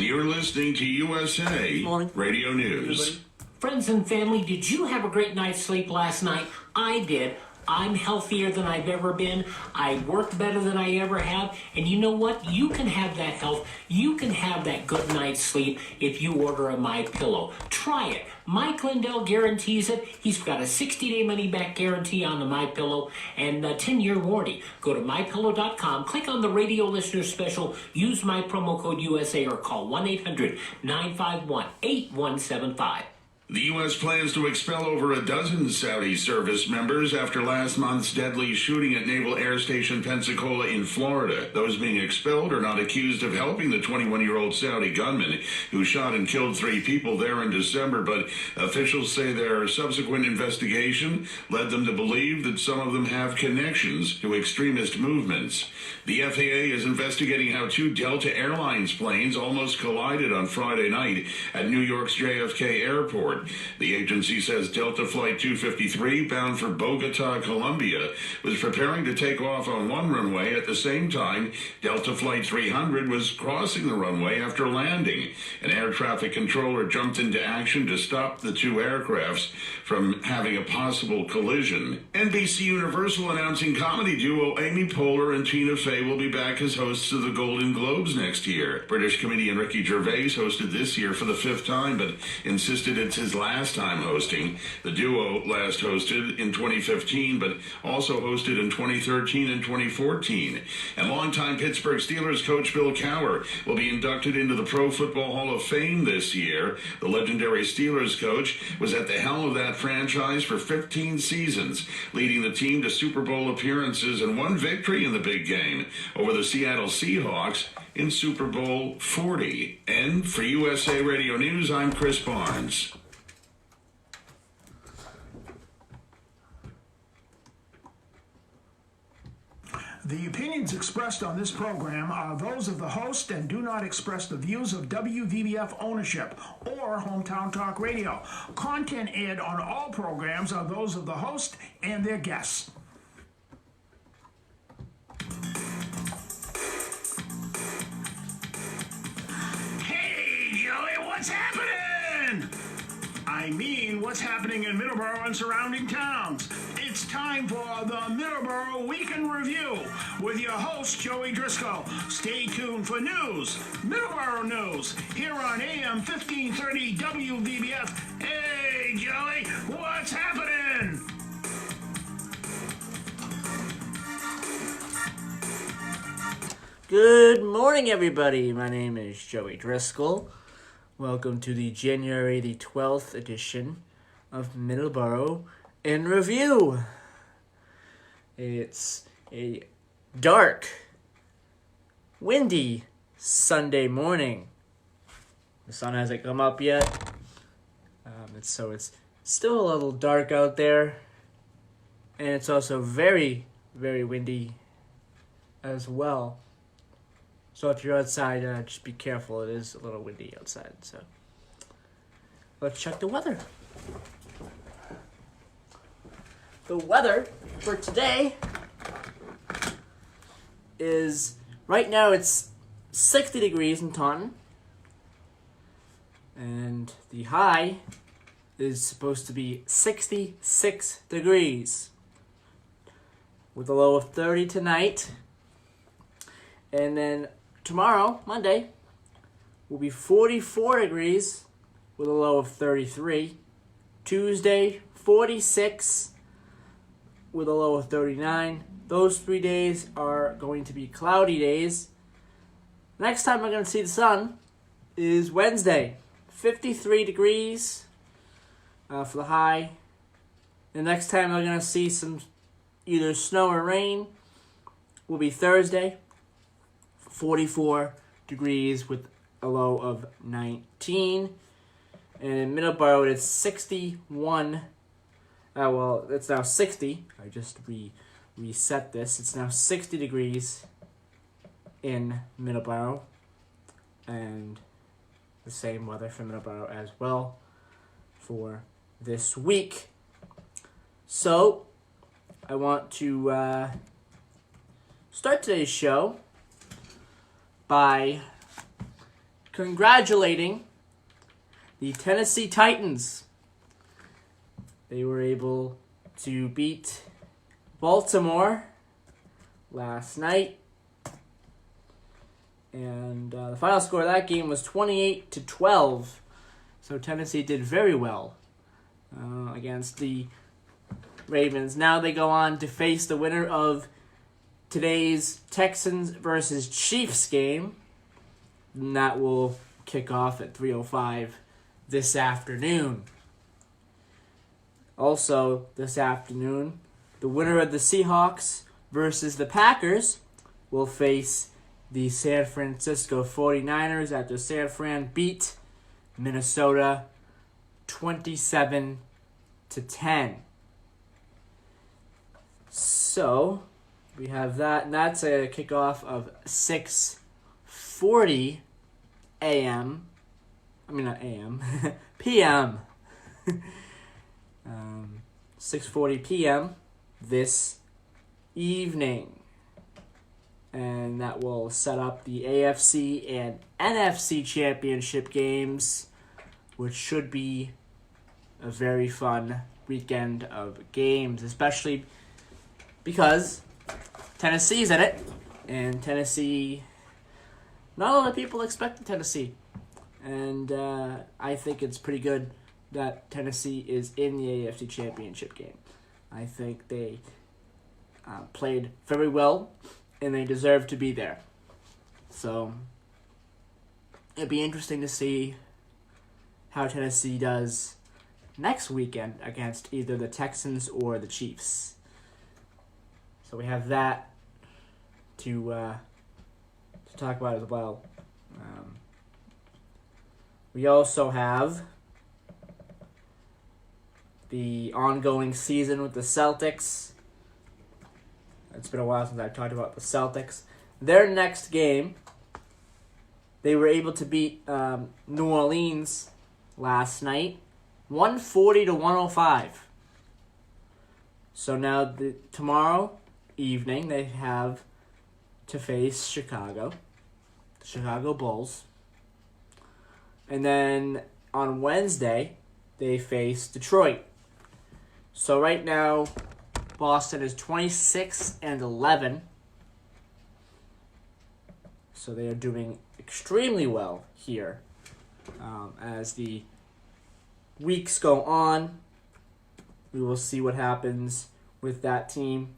You're listening to USA Morning. Radio News. Friends and family, did you have a great night's sleep last night? I did. I'm healthier than I've ever been. I work better than I ever have. And you know what? You can have that health. You can have that good night's sleep if you order a MyPillow. Try it. Mike Lindell guarantees it. He's got a 60-day money-back guarantee on the MyPillow and a 10-year warranty. Go to MyPillow.com, click on the radio listener special, use my promo code USA or call 1-800-951-8175. The U.S. plans to expel over a dozen Saudi service members after last month's deadly shooting at Naval Air Station Pensacola in Florida. Those being expelled are not accused of helping the 21-year-old Saudi gunman who shot and killed 3 people there in December, but officials say their subsequent investigation led them to believe that some of them have connections to extremist movements. The FAA is investigating how 2 Delta Airlines planes almost collided on Friday night at New York's JFK Airport. The agency says Delta Flight 253, bound for Bogota, Colombia, was preparing to take off on one runway at the same time Delta Flight 300 was crossing the runway after landing. An air traffic controller jumped into action to stop the 2 aircrafts from having a possible collision. NBC Universal announcing comedy duo Amy Poehler and Tina Fey will be back as hosts of the Golden Globes next year. British comedian Ricky Gervais hosted this year for the 5th time, but insisted it's his last time hosting. The duo last hosted in 2015, but also hosted in 2013 and 2014. And longtime Pittsburgh Steelers coach Bill Cowher will be inducted into the Pro Football Hall of Fame this year. The legendary Steelers coach was at the helm of that franchise for 15 seasons, leading the team to Super Bowl appearances and 1 victory in the big game over the Seattle Seahawks in Super Bowl 40. And for USA Radio News, I'm Chris Barnes. The opinions expressed on this program are those of the host and do not express the views of WVBF ownership or Hometown Talk Radio. Content aired on all programs are those of the host and their guests. Hey, Joey, what's happening? I mean, what's happening in Middleboro and surrounding towns? It's time for the Middleboro Weekend Review with your host, Joey Driscoll. Stay tuned for news, Middleboro News, here on AM 1530 WVBF. Hey, Joey, what's happening? Good morning, everybody. My name is Joey Driscoll. Welcome to the January the 12th edition of Middleboro in Review. It's a dark, windy Sunday morning. The sun hasn't come up yet, so it's still a little dark out there, and it's also very, very windy as well. So if you're outside, just be careful. It is a little windy outside. So let's check the weather. The weather for today is, right now it's 60 degrees in Taunton. And the high is supposed to be 66 degrees. With a low of 30 tonight. And then tomorrow, Monday, will be 44 degrees with a low of 33. Tuesday, 46 with a low of 39. Those 3 days are going to be cloudy days. Next time we're going to see the sun is Wednesday, 53 degrees for the high. The next time we're going to see some either snow or rain will be Thursday, 44 degrees with a low of 19. And in Middleboro, it's 61. Well, it's now 60. I just reset this. It's now 60 degrees in Middleboro. And the same weather for Middleboro as well for this week. So, I want to start today's show by congratulating the Tennessee Titans. They were able to beat Baltimore last night. And the final score of that game was 28-12. So Tennessee did very well against the Ravens. Now they go on to face the winner of today's Texans versus Chiefs game. And that will kick off at 3:05 this afternoon. Also, this afternoon, the winner of the Seahawks versus the Packers will face the San Francisco 49ers after San Fran beat Minnesota 27-10. So, we have that, and that's a kickoff of 6:40 a.m. I mean, not a.m. p.m. 6:40 p.m. this evening. And that will set up the AFC and NFC championship games, which should be a very fun weekend of games, especially because Tennessee's in it, and Tennessee, not a lot of people expected Tennessee, and I think it's pretty good that Tennessee is in the AFC championship game. I think they played very well, and they deserve to be there. So, it'd be interesting to see how Tennessee does next weekend against either the Texans or the Chiefs. So we have that to talk about as well. We also have the ongoing season with the Celtics. It's been a while since I've talked about the Celtics. Their next game, they were able to beat New Orleans last night, 140-105. So now tomorrow evening they have to face Chicago, the Chicago Bulls. And then on Wednesday, they face Detroit. So right now, Boston is 26-11. So they are doing extremely well here. As the weeks go on, we will see what happens with that team.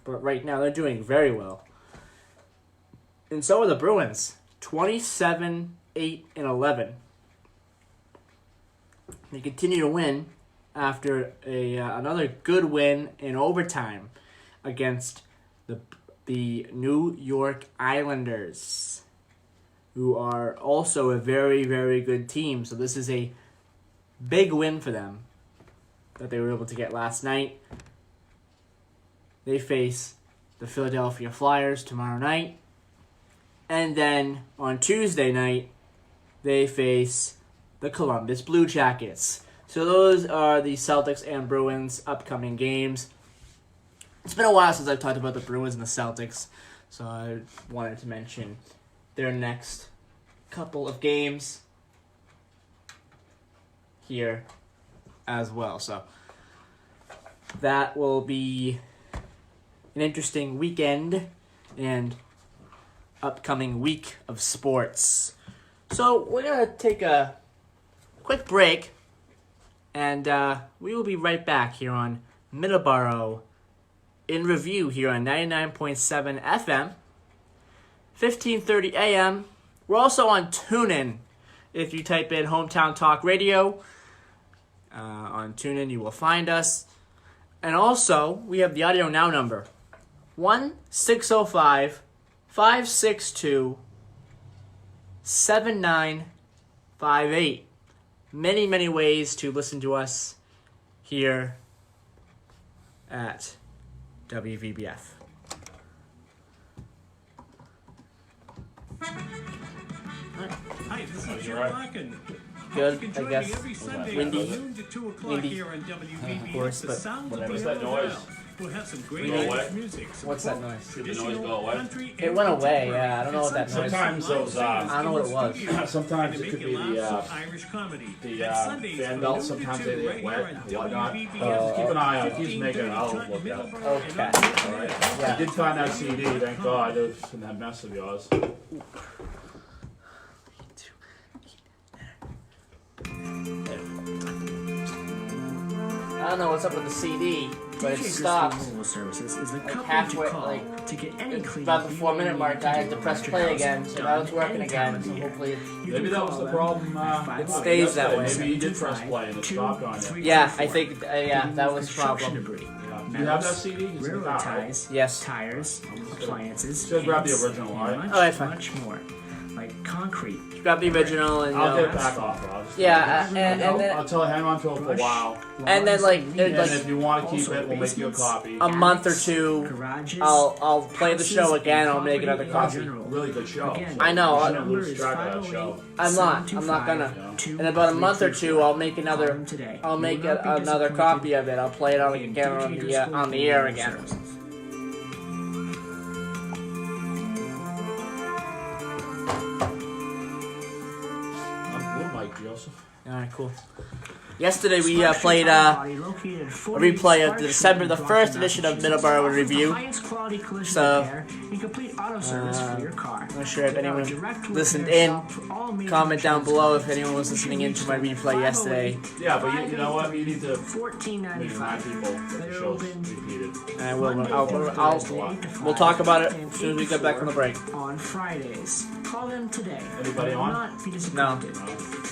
But right now, they're doing very well. And so are the Bruins, 27-8-11. They continue to win after another good win in overtime against the New York Islanders, who are also a very, very good team. So this is a big win for them that they were able to get last night. They face the Philadelphia Flyers tomorrow night. And then on Tuesday night, they face the Columbus Blue Jackets. So those are the Celtics and Bruins upcoming games. It's been a while since I've talked about the Bruins and the Celtics, so I wanted to mention their next couple of games here as well. So that will be an interesting weekend and upcoming week of sports. So we're going to take a quick break, and we will be right back here on Middleboro in Review here on 99.7 FM, 1530 AM. We're also on TuneIn. If you type in Hometown Talk Radio, on TuneIn you will find us. And also, we have the Audio Now number, 1-605-562-7958. Many, many ways to listen to us here at WVBF. Hi, this is Joe Larkin. Good, I guess. Every Sunday Windy. from noon to 2 o'clock Windy. here on WVBF. Of course, The but sound whatever. of What's the that noise? NFL. We'll have some great Really? Irish music. some What's that folk, noise? Did the noise traditional, go away? country, It and went away, contemporary. yeah, I don't know what that And noise- Sometimes those, I don't know what it was. sometimes it Make could you be laugh, the some Irish comedy. the And Sundays fan from belts. noon to Sometimes 2 they right get here wet on and whatnot. WBBM. Keep an eye out. He's making it. I'll look at it. Okay. All right. I did find that CD. Thank God. It was in that mess of yours. I don't know what's up with the CD, but it DJ stopped. Mobile Services is the Like company halfway, to call like to get any it's cleaning about the you 4 may minute need mark. to I do had to press around play your again, house so now it's done working any time again. of So the year. hopefully, You Maybe can that was call the them problem. at It stays that way. Maybe you did press play and it stopped on you. yeah, I think yeah, that was the construction problem. debris, Do you have that CD? It's in the railroad car, right? ties, Yes. tires, appliances, Should grab the paints, original, and alright? much, Alright, fine. much more, like concrete. Grab the original and I'll get it know. back off, Rob. Yeah, and then I'll tell you, hang on to it for a while. and then like And like if you want to keep Also it, we'll make you a basements, copy. a month or two, garages, I'll play the show houses, again. and I'll make another property in copy. general. Really good show. Again, I know, You I- shouldn't number lose is track of that 508 show. I'm not gonna. In about a month or two, I'll make another. Call them today. I'll You make will not be another disappointed copy of it. I'll play it on in again on the air again. Services. I'm good, Mike Joseph. All right, cool. Yesterday we played a replay of the December the 1st edition of Middleboro in Review. So, I'm not sure if anyone listened in. Comment down below if anyone was listening in to my replay yesterday. Yeah, but you know what? You need to maybe $14.95. remind people that the show's repeated. And we'll talk about it as soon as we get back from the break. On Fridays. Call them today. Anybody You will on? not be No. disappointed.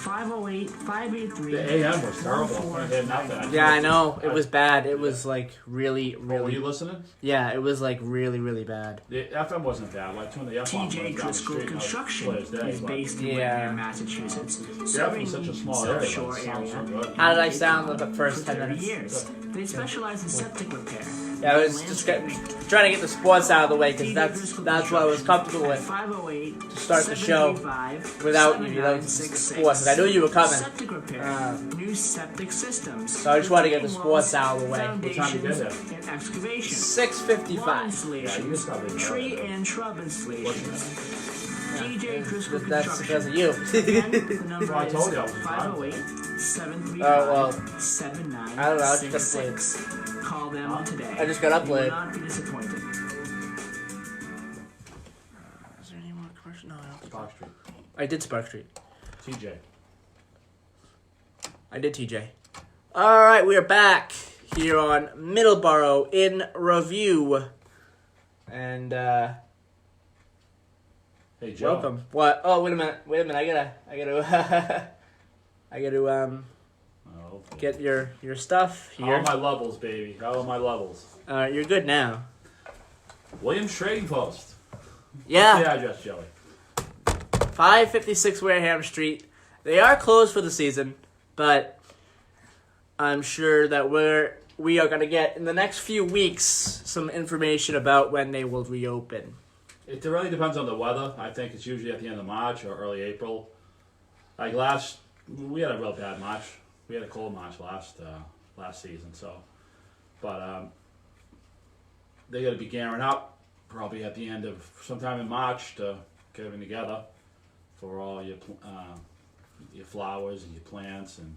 508-583. The AM was terrible. I had nothing. Yeah, I know. It was bad. It was like really, Were really. you listening? Yeah, it was like really, really bad. The FM wasn't bad. Like turn the FM on. TJ down the Driscoll street, Construction clear as day, is but based in Yeah. Wareham, Massachusetts. Yeah, Serving from such a the small area. South Shore It sounds so area. good. How did I sound in the For first 10 30 minutes? years. They specialize in septic repair. Yeah, I was just trying to get the sports out of the way because that's what I was comfortable with 508 to start the show without sports. And I knew you were coming, Septic repair. New septic systems. so I just wanted to get the sports out of the way. What time you get there? And excavation. 6:55. Yeah, you Installation. just got to Tree and shrub installations. DJ Driscoll That's because of you. Again, the number Well, I told you I was is in 508-735-7966. Oh, well, I don't know, I just got played. Call them today. I just got You will uploaded. not be disappointed. Is there any more commercial? No, I don't. Park Street. I did Spark Street. TJ. I did TJ. All right, we are back here on Middleboro in Review, and Hey, Joe. welcome. What? Oh, wait a minute. I gotta, I gotta Oh, okay. get your stuff How are here. my levels, baby? How are my levels? You're good now. Williams Trading Post. Yeah. What's the address, Joey? 556 Wareham Street. They are closed for the season, but I'm sure that we are gonna get in the next few weeks some information about when they will reopen. It really depends on the weather. I think it's usually at the end of March or early April. Like we had a real bad March. We had a cold March last season. So, but they got to be gearing up probably at the end of sometime in March to get everything together for all your flowers and your plants and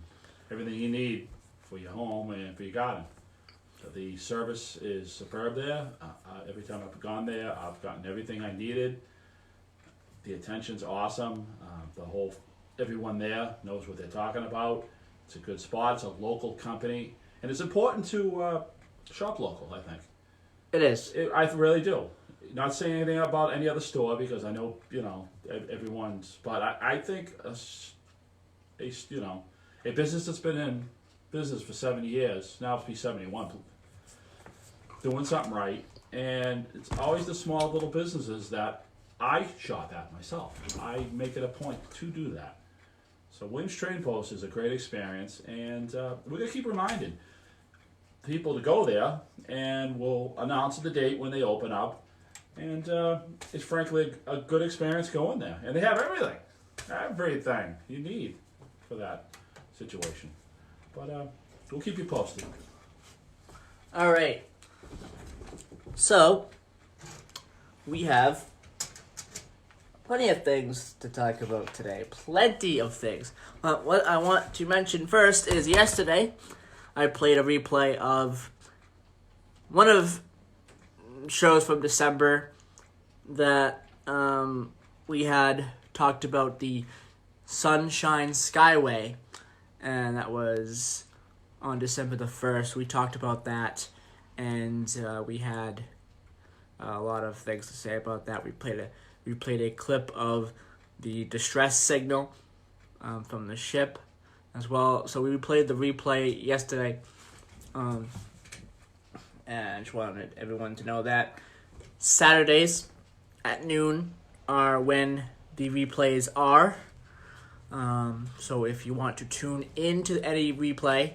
everything you need for your home and for your garden. The service is superb there. Every time I've gone there, I've gotten everything I needed. The attention's awesome. Everyone there knows what they're talking about. It's a good spot. It's a local company, and it's important to shop local. I think It is. I really do. Not saying anything about any other store because I know everyone's. But I think a business that's been in business for 70 years now to be 71. Doing something right, and it's always the small little businesses that I shop at myself. I make it a point to do that. So Williams Trading Post is a great experience, and we're gonna keep reminding people to go there, and we'll announce the date when they open up. And it's frankly a good experience going there, and they have everything you need for that situation. But we'll keep you posted. All right. So, we have plenty of things to talk about today. Plenty of things. What I want to mention first is yesterday, I played a replay of one of shows from December that we had talked about, the Sunshine Skyway, and that was on December the 1st. We talked about that, and we had a lot of things to say about that. We played a clip of the distress signal from the ship as well. So we played the replay yesterday, and I just wanted everyone to know that Saturdays at noon are when the replays are. So if you want to tune into any replay,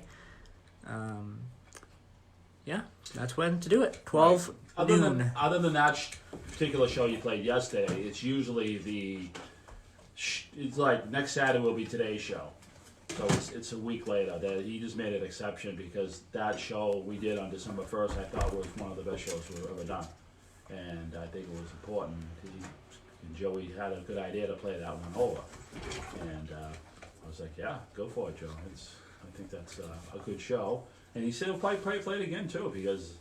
yeah, that's when to do it. 12 noon. Other than that particular show you played yesterday, it's usually it's like next Saturday will be today's show. So it's a week later. He just made an exception because that show we did on December 1st I thought was one of the best shows we've ever done. And I think it was important. And Joey had a good idea to play that one over. And I was like, yeah, go for it, Joe. I think that's a good show. And he said he'll probably play it again, too, because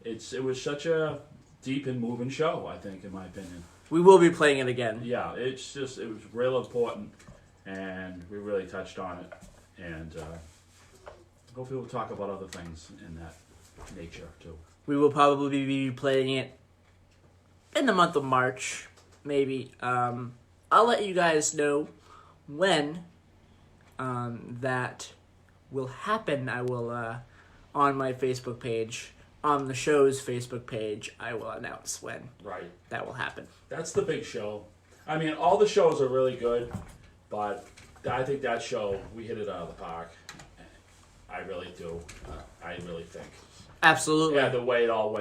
it was such a deep and moving show, I think, in my opinion. We will be playing it again. Yeah, it was real important, and we really touched on it. And hopefully we'll talk about other things in that nature, too. We will probably be playing it in the month of March, maybe. I'll let you guys know when that will happen. I will, on my Facebook page, on the show's Facebook page, I will announce when that will happen. That's the big show. I mean, all the shows are really good, but I think that show, we hit it out of the park. I really do. I really think. Absolutely. Yeah, the way it all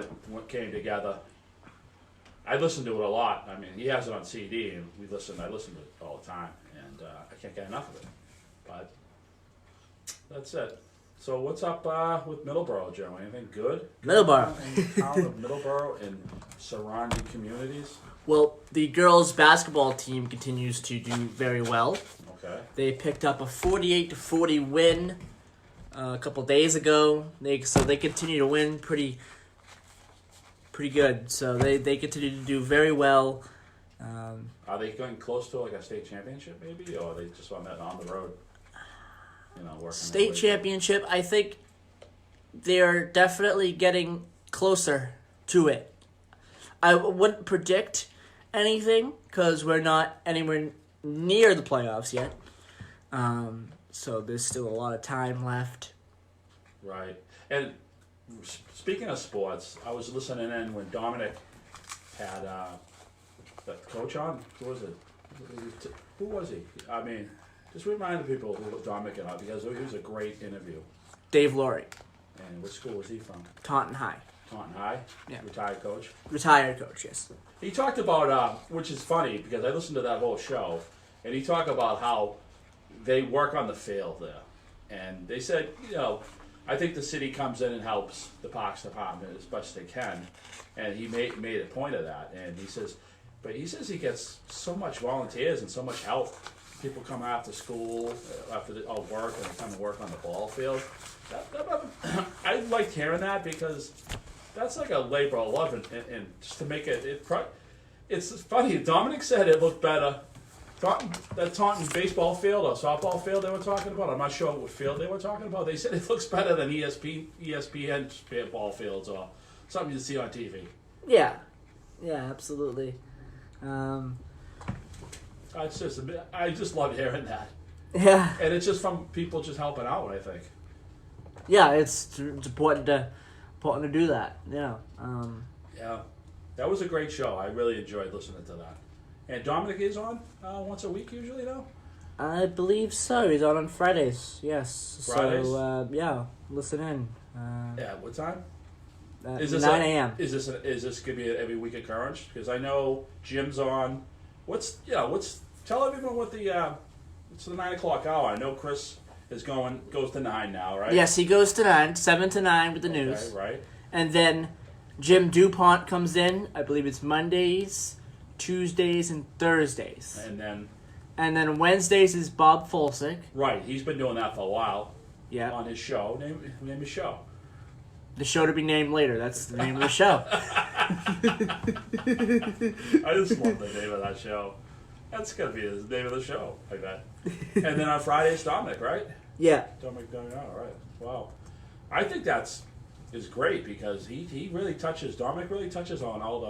came together. I listen to it a lot. I mean, he has it on CD, and I listen to it all the time, and I can't get enough of it. But that's it. So what's up with Middleboro, Joe? Anything good? Middleboro. In the town of Middleboro and surrounding communities? Well, the girls' basketball team continues to do very well. Okay. They picked up a 48-40 win a couple days ago. So they continue to win pretty good. So they continue to do very well. Are they getting close to like a state championship, maybe, or are they just on the road? Working State championship, I think they're definitely getting closer to it. I wouldn't predict anything because we're not anywhere near the playoffs yet. So there's still a lot of time left. Right. And speaking of sports, I was listening in when Dominic had that coach on. Who was it? Who was he? I mean, just remind the people who Dominic and because it was a great interview. Dave Laurie. And what school was he from? Taunton High. Taunton High? Yeah. Retired coach? Retired coach, yes. He talked about, which is funny because I listened to that whole show, and he talked about how they work on the field there. And they said, I think the city comes in and helps the Parks Department as best they can. And he made a point of that. And he says he gets so much volunteers and so much help. People come after school, after all work, and they come to work on the ball field. I liked hearing that because that's like a labor of love, and just to make it's funny. Dominic said it looked better. That Taunton baseball field or softball field they were talking about, I'm not sure what field they were talking about. They said it looks better than ESPN ball fields or something you see on TV. Yeah, absolutely. I just love hearing that. Yeah. And it's just from people just helping out, I think. Yeah, it's important to do that. Yeah. Yeah, that was a great show. I really enjoyed listening to that. And Dominic is on once a week usually, though? I believe so. He's on Fridays. Yes. Fridays? So yeah, listen in. Yeah. What time? Is this 9 a.m. Is this gonna be an every week occurrence? Because I know Jim's on. Tell everyone what it's the 9 o'clock hour. I know Chris goes to 9 now, right? Yes, he goes to 9, 7 to 9 with the news. Okay, right. And then Jim DuPont comes in. I believe it's Mondays, Tuesdays, and Thursdays. And then Wednesdays is Bob Folsick. right, he's been doing that for a while Yeah. on his show. Name his show. The show to be named later. That's the name of the show. I just love the name of that show. That's gonna be the name of the show, I bet. And then on Fridays, Dominic, right? Yeah. Dominic, all right. Wow. I think is great because he really touches. Dominic really touches on all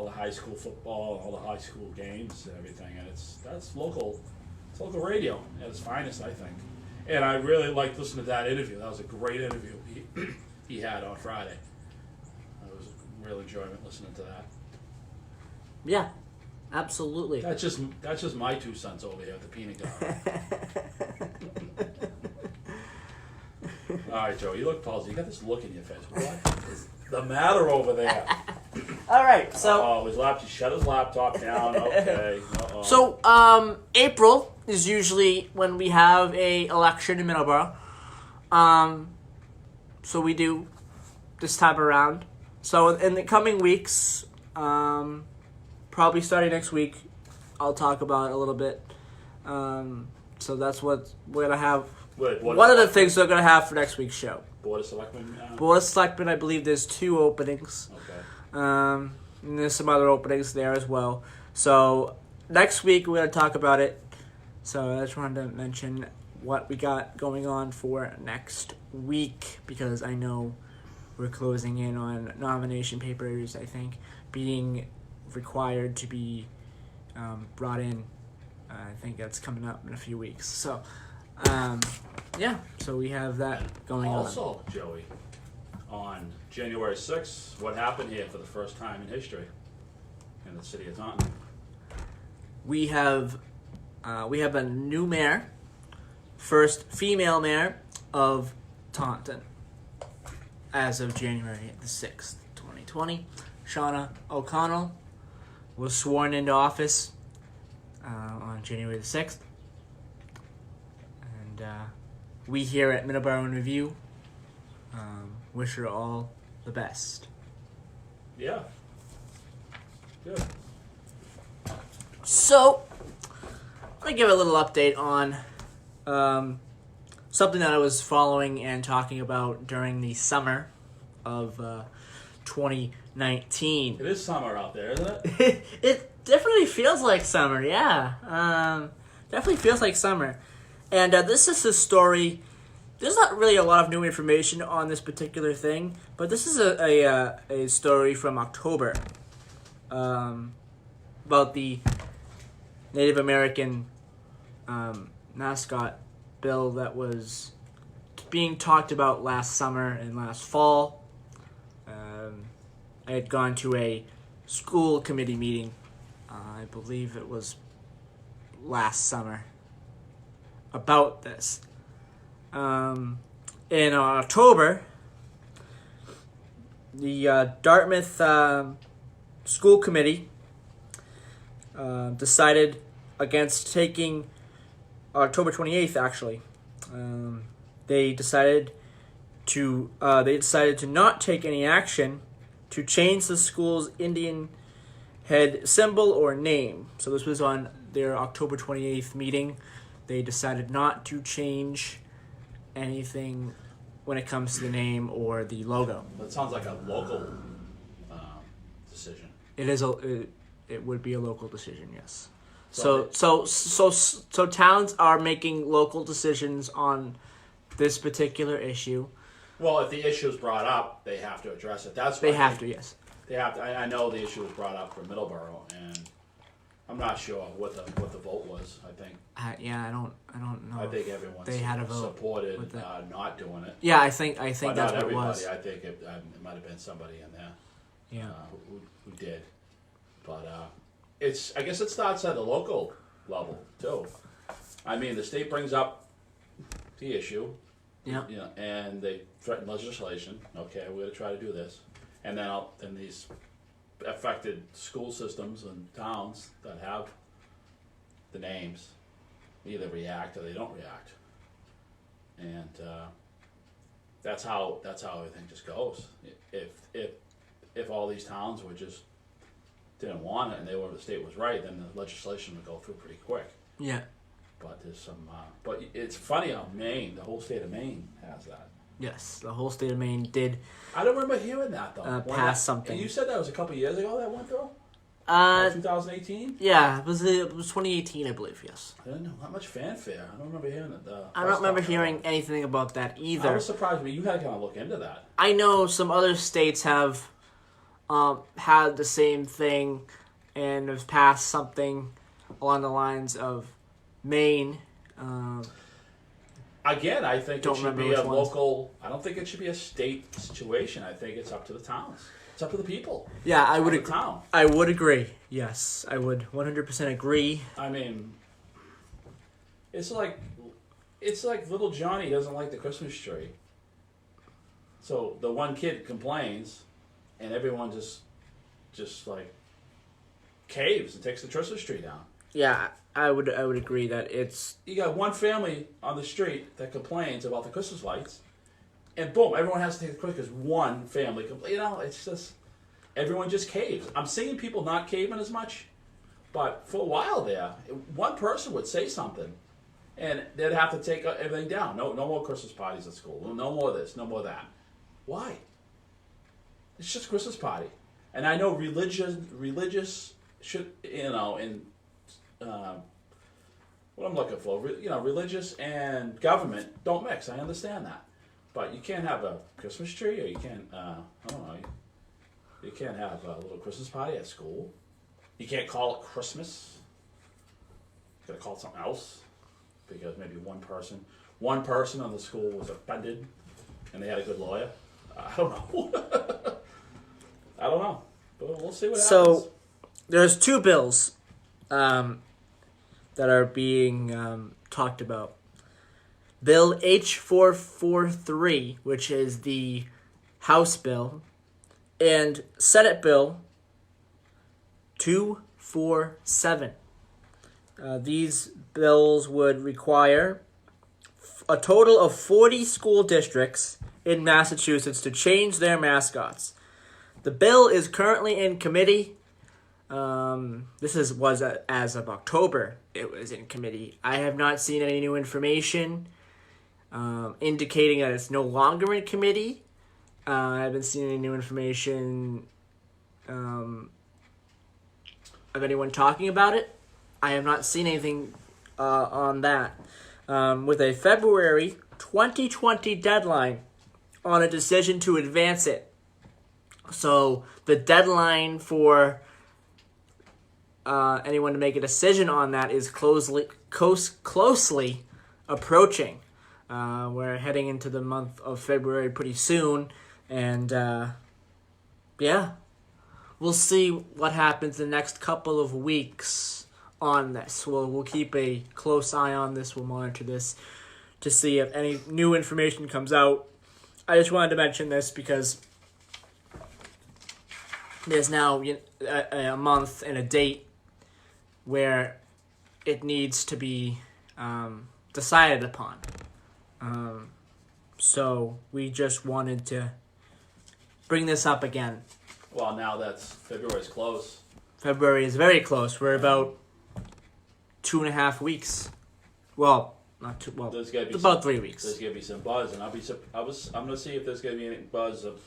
the high school football, all the high school games, and everything, and that's local. It's local radio at its finest, I think. And I really liked listening to that interview. That was a great interview he had on Friday. It was a real enjoyment listening to that. Yeah. Absolutely. That's just my 2 cents over here at the peanut gallery. All right, Joe, you look puzzled. You got this look in your face. What is the matter over there? All right. So. Oh, he shut his laptop down. Okay. Uh-oh. So, April is usually when we have a election in Middleboro. So we do this time around. So in the coming weeks, probably starting next week, I'll talk about it a little bit. So that's what we're gonna have. Wait, One of the things we're gonna have for next week's show. Board of Selectmen? Board of Selectmen, I believe there's 2 openings. Okay. And there's some other openings there as well. So next week we're going to talk about it. So I just wanted to mention what we got going on for next week because I know we're closing in on nomination papers, I think, being required to be brought in. I think that's coming up in a few weeks. So, yeah, so we have that going on. Also, Joey, on January 6th, what happened here for the first time in history in the city of Taunton? We have a new mayor, first female mayor of Taunton, as of January the 6th, 2020. Shauna O'Connell was sworn into office on January the 6th. And we here at Middleboro in Review wish her all the best. Yeah. Good. So, I'm going to give a little update on something that I was following and talking about during the summer of 2019. It is summer out there, isn't it? It definitely feels like summer, yeah. Definitely feels like summer. And this is a story. There's not really a lot of new information on this particular thing, but this is a story from October about the Native American mascot bill that was being talked about last summer and last fall. I had gone to a school committee meeting. I believe it was last summer about this. In October, the Dartmouth school committee decided against taking October 28th. Actually, they decided to not take any action to change the school's Indian head symbol or name. So this was on their October 28th meeting. They decided not to change anything when it comes to the name or the logo. That sounds like a local decision. It would be a local decision, yes. So towns are making local decisions on this particular issue. Well, if the issue is brought up, they have to address it. That's They what have to, yes. They have to. I know the issue was brought up for Middleboro, and I'm not sure what the vote was. I think. I don't know. I think everyone they had a vote supported with that. not doing it. Yeah, I think But that's not what it everybody. was. I think it might have been somebody in there. Yeah. Who did, but I guess it starts at the local level too. I mean, the state brings up the issue. Yeah. You know, and they threaten legislation. Okay, we're going to try to do this, and then these affected school systems and towns that have the names either react or they don't react, and that's how everything just goes. If all these towns were just didn't want it and the state was right, then the legislation would go through pretty quick. Yeah. But there's some. But it's funny how Maine, the whole state of Maine, has that. Yes, the whole state of Maine did. I don't remember hearing that though. Pass something. And you said that was a couple of years ago that went through. 2018. Yeah, it was 2018, I believe. Yes. I don't know, not much fanfare. I don't remember hearing it. I don't remember hearing anything about that either. I was surprised, but you had to kind of look into that. I know some other states have had the same thing and have passed something along the lines of Maine. Again, I think it Don't should remember be which a ones. local. I don't think it should be a state situation. I think it's up to the towns. It's up to the people. Yeah, I Of would the agree. town. I would agree. Yes, I would 100% agree. I mean, it's like little Johnny doesn't like the Christmas tree. So the one kid complains, and everyone just like caves and takes the Christmas tree down. Yeah, I would agree that it's You got one family on the street that complains about the Christmas lights, and boom, everyone has to take the Christmas because one family complains. You know, it's just everyone just caves. I'm seeing people not caving as much, but for a while there, one person would say something, and they'd have to take everything down. No more Christmas parties at school. No more this. No more that. Why? It's just a Christmas party, and I know religious should in what I'm looking for. Religious and government don't mix. I understand that, but you can't have a Christmas tree, or you can't. I don't know. You can't have a little Christmas party at school. You can't call it Christmas. You gotta call it something else because maybe one person on the school was offended, and they had a good lawyer. I don't know. I don't know, but we'll see what happens. so. There's two bills that are being talked about. Bill H443, which is the House bill, and Senate Bill 247. These bills would require a total of 40 school districts in Massachusetts to change their mascots. The bill is currently in committee. Was as of October. It was in committee. I have not seen any new information indicating that it's no longer in committee. I haven't seen any new information of anyone talking about it. I have not seen anything on that. With a February 2020 deadline on a decision to advance it. So the deadline for anyone to make a decision on that is closely approaching. We're heading into the month of February pretty soon, and we'll see what happens the next couple of weeks on this. We'll keep a close eye on this. We'll monitor this to see if any new information comes out. I just wanted to mention this because there's now a month and a date where it needs to be decided upon. So we just wanted to bring this up again. Well, now that's February's close. February is very close. We're about 2.5 weeks. Well, not two. Well, There's gotta be about some- 3 weeks. There's gonna be some buzz, and I'm gonna see if there's gonna be any buzz of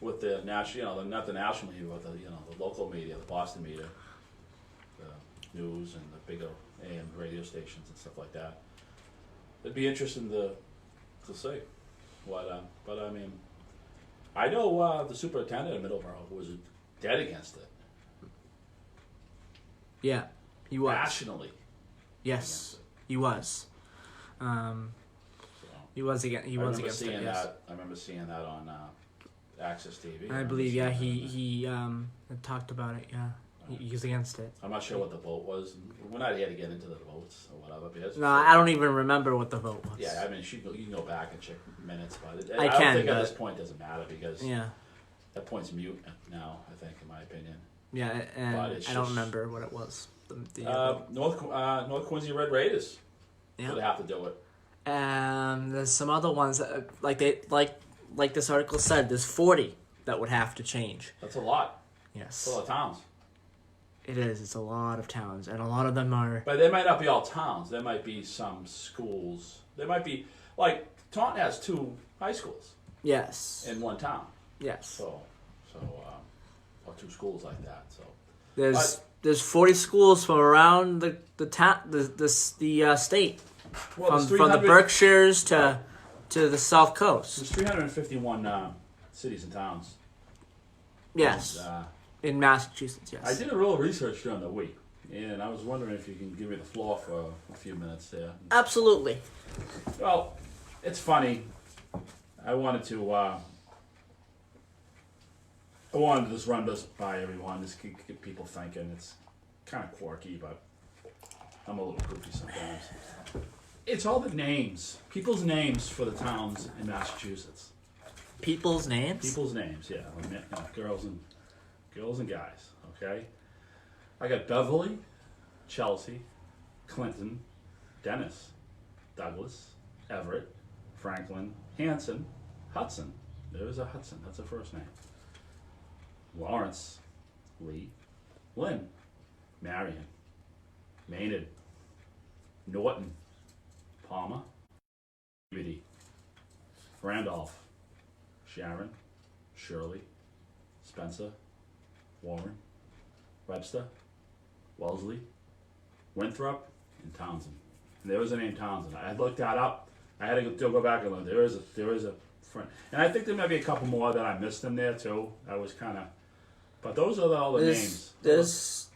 with the national, not the national media, but the local media, the Boston media, the news, and the bigger AM radio stations and stuff like that. It'd be interesting to see what. But I mean, I know the superintendent of Middleboro was dead against it Yeah, he was. nationally. Yes, he was. He was against. He I was remember against seeing it. Yes. that. I remember seeing that on Access TV. I believe. Yeah, he had talked about it. Yeah, he was against it. I'm not sure what the vote was. We're not here to get into the votes or whatever. Because No, I don't even remember what the vote was. Yeah, I mean, you can go back and check minutes, but I don't can, think at but- this point it doesn't matter because Yeah, that point's mute now. I think, in my opinion. yeah, and But it's I don't just- remember what it was. The North Quincy Red Raiders. Yeah. Would have to do it. There's some other ones that, like this article said, there's 40 that would have to change. That's a lot. Yes, It's a lot of towns. it is. It's a lot of towns, and a lot of them are. But they might not be all towns. There might be some schools. There might be, like, Taunton has 2 high schools Yes. in one town. Yes. Or 2 schools like that. So There's 40 schools from around the state, well, from the Berkshires to the South Coast. There's 351 cities and towns. Yes, And, in Massachusetts. Yes. I did a little research during the week, and I was wondering if you can give me the floor for a few minutes there. Absolutely. Well, it's funny. I wanted to just run this by everyone, just get people thinking. It's kind of quirky, but I'm a little goofy sometimes. It's all the names, people's names for the towns in Massachusetts. People's names. People's names, yeah, girls and guys. Okay, I got Beverly, Chelsea, Clinton, Dennis, Douglas, Everett, Franklin, Hanson, Hudson. There's a Hudson. That's a first name. Lawrence, Lee, Lynn, Marion, Maynard, Norton, Palmer, Biddy, Randolph, Sharon, Shirley, Spencer, Warren, Webster, Wellesley, Winthrop, and Townsend. And there was a name Townsend. I looked that up. I had to go back and look. There is a friend, and I think there might be a couple more that I missed in there too. I was kind of, but those are all the names. There's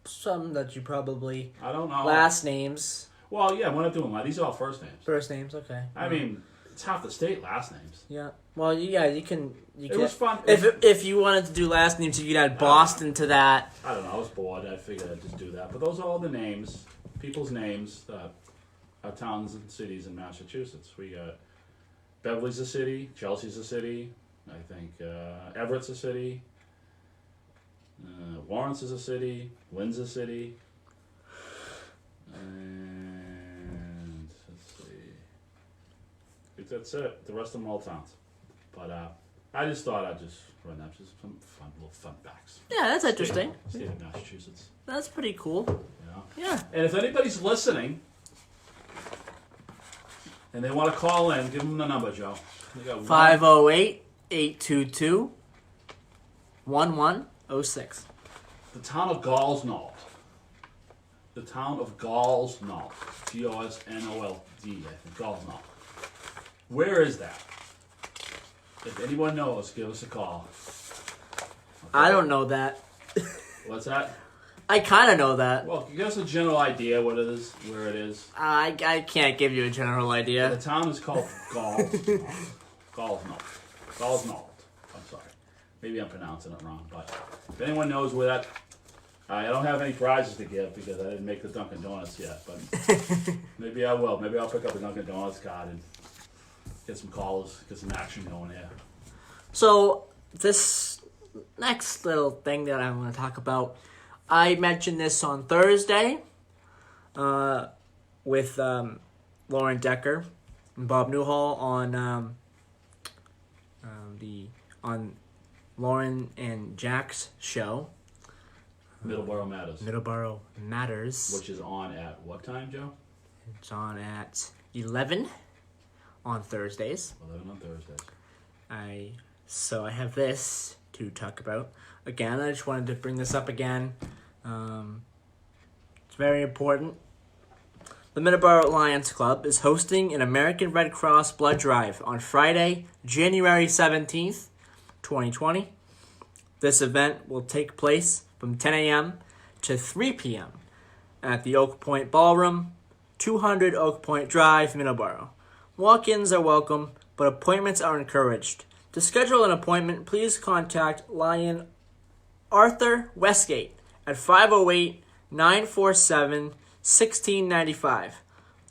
some that you probably I don't know last names. Well, yeah, we're not doing that. These are all first names. First names, okay. I mean, it's half the state last names. Yeah. Well, yeah, you can. It was fun. If you wanted to do last names, you could add Boston to that. I don't know. I was bored. I figured I'd just do that. But those are all the names, people's names, of towns and cities in Massachusetts. We got Beverly's a city, Chelsea's a city. I think Everett's a city. Lawrence is a city. Lynn's a city. And let's see. I think that's it. The rest of them all towns. But I just thought I'd just run up just some little fun facts. Yeah, that's interesting. State of Massachusetts. That's pretty cool. Yeah. Yeah. And if anybody's listening and they want to call in, give them the number, Joe. 508-822-1106. The town of Gallsnold. The town of Gallsnold. Gosnold, I think. Gallsnold. Where is that? If anyone knows, give us a call. Okay. I don't know that. What's that? I kind of know that. Well, give us a general idea what it is, where it is. I can't give you a general The idea. town is called Gallsnold. Gallsnold. Gallsnold. I'm sorry. Maybe I'm pronouncing it wrong, but if anyone knows where that... I don't have any prizes to give because I didn't make the Dunkin' Donuts yet, but maybe I will. Maybe I'll pick up a Dunkin' Donuts card and get some calls, get some action going here. So, this next little thing that I want to talk about, I mentioned this on Thursday with Lauren Decker and Bob Newhall on Lauren and Jack's show. Middleboro Matters. Middleboro Matters. Which is on at what time, Joe? It's on at 11 on Thursdays. 11 on Thursdays. So I have this to talk about. Again, I just wanted to bring this up again. It's very important. The Middleboro Lions Club is hosting an American Red Cross blood drive on Friday, January 17th, 2020. This event will take place from 10 a.m. to 3 p.m. at the Oak Point Ballroom, 200 Oak Point Drive, Middleboro. Walk-ins are welcome, but appointments are encouraged. To schedule an appointment, please contact Lion Arthur Westgate at 508-947-1695